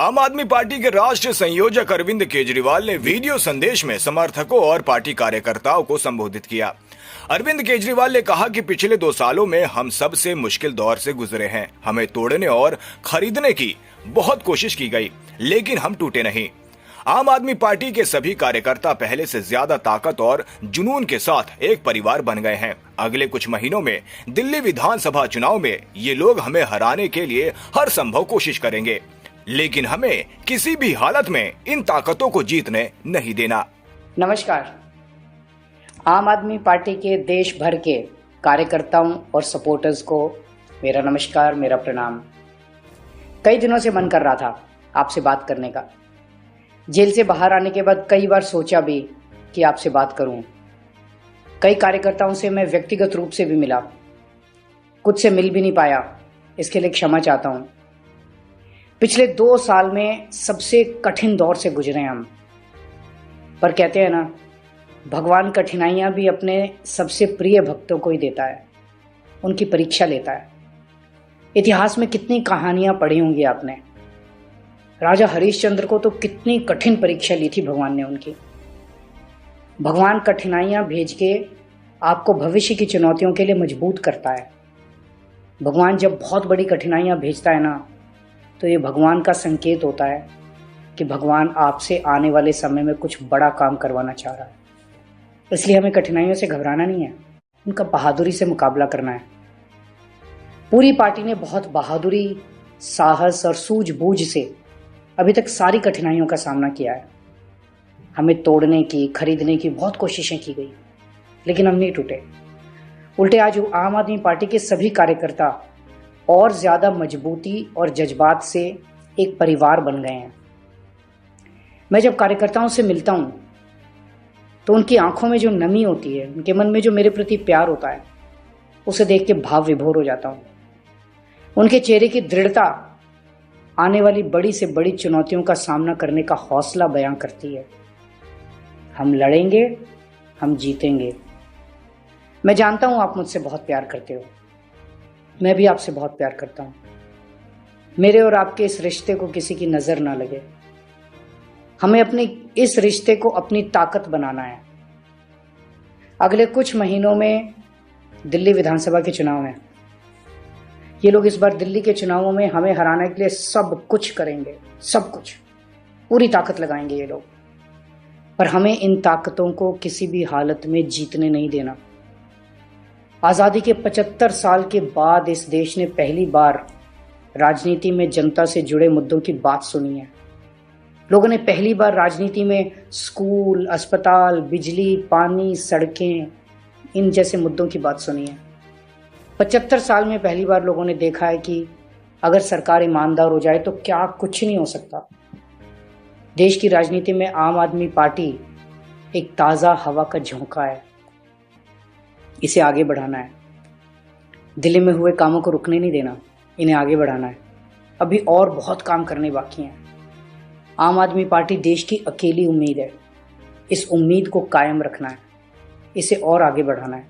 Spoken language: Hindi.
आम आदमी पार्टी के राष्ट्रीय संयोजक अरविंद केजरीवाल ने वीडियो संदेश में समर्थकों और पार्टी कार्यकर्ताओं को संबोधित किया। अरविंद केजरीवाल ने कहा कि पिछले 2 सालों में हम सबसे मुश्किल दौर से गुजरे हैं। हमें तोड़ने और खरीदने की बहुत कोशिश की गई, लेकिन हम टूटे नहीं। आम आदमी पार्टी के सभी कार्यकर्ता पहले से ज्यादा ताकत और जुनून के साथ एक परिवार बन गए हैं। अगले कुछ महीनों में दिल्ली विधानसभा चुनाव में ये लोग हमें हराने के लिए हर संभव कोशिश करेंगे, लेकिन हमें किसी भी हालत में इन ताकतों को जीतने नहीं देना। नमस्कार। आम आदमी पार्टी के देश भर के कार्यकर्ताओं और सपोर्टर्स को मेरा नमस्कार, मेरा प्रणाम। कई दिनों से मन कर रहा था आपसे बात करने का। जेल से बाहर आने के बाद कई बार सोचा भी कि आपसे बात करूं। कई कार्यकर्ताओं से मैं व्यक्तिगत रूप से भी मिला, कुछ से मिल भी नहीं पाया, इसके लिए क्षमा चाहता हूं। पिछले 2 साल में सबसे कठिन दौर से गुजरे हम, पर कहते हैं ना, भगवान कठिनाइयां भी अपने सबसे प्रिय भक्तों को ही देता है, उनकी परीक्षा लेता है। इतिहास में कितनी कहानियां पढ़ी होंगी आपने। राजा हरिश्चंद्र को तो कितनी कठिन परीक्षा ली थी भगवान ने उनकी। भगवान कठिनाइयां भेज के आपको भविष्य की चुनौतियों के लिए मजबूत करता है। भगवान जब बहुत बड़ी कठिनाइयां भेजता है ना, तो ये भगवान का संकेत होता है कि भगवान आपसे आने वाले समय में कुछ बड़ा काम करवाना चाह रहा है। इसलिए हमें कठिनाइयों से घबराना नहीं है, उनका बहादुरी से मुकाबला करना है। पूरी पार्टी ने बहुत बहादुरी, साहस और सूझबूझ से अभी तक सारी कठिनाइयों का सामना किया है। हमें तोड़ने की, खरीदने की बहुत कोशिशें की गई, लेकिन हम नहीं टूटे। उल्टे आज आम आदमी पार्टी के सभी कार्यकर्ता और ज्यादा मजबूती और जज्बात से एक परिवार बन गए हैं। मैं जब कार्यकर्ताओं से मिलता हूं तो उनकी आंखों में जो नमी होती है, उनके मन में जो मेरे प्रति प्यार होता है, उसे देख के भाव विभोर हो जाता हूं। उनके चेहरे की दृढ़ता आने वाली बड़ी से बड़ी चुनौतियों का सामना करने का हौसला बयां करती है। हम लड़ेंगे, हम जीतेंगे। मैं जानता हूं आप मुझसे बहुत प्यार करते हो, मैं भी आपसे बहुत प्यार करता हूं। मेरे और आपके इस रिश्ते को किसी की नजर ना लगे। हमें अपने इस रिश्ते को अपनी ताकत बनाना है। अगले कुछ महीनों में दिल्ली विधानसभा के चुनाव हैं। ये लोग इस बार दिल्ली के चुनावों में हमें हराने के लिए सब कुछ करेंगे, सब कुछ, पूरी ताकत लगाएंगे ये लोग। पर हमें इन ताकतों को किसी भी हालत में जीतने नहीं देना। आजादी के 75 साल के बाद इस देश ने पहली बार राजनीति में जनता से जुड़े मुद्दों की बात सुनी है। लोगों ने पहली बार राजनीति में स्कूल, अस्पताल, बिजली, पानी, सड़कें, इन जैसे मुद्दों की बात सुनी है। 75 साल में पहली बार लोगों ने देखा है कि अगर सरकार ईमानदार हो जाए तो क्या कुछ नहीं हो सकता। देश की राजनीति में आम आदमी पार्टी एक ताज़ा हवा का झोंका है। इसे आगे बढ़ाना है। दिल्ली में हुए कामों को रुकने नहीं देना, इन्हें आगे बढ़ाना है। अभी और बहुत काम करने बाकी हैं। आम आदमी पार्टी देश की अकेली उम्मीद है। इस उम्मीद को कायम रखना है, इसे और आगे बढ़ाना है।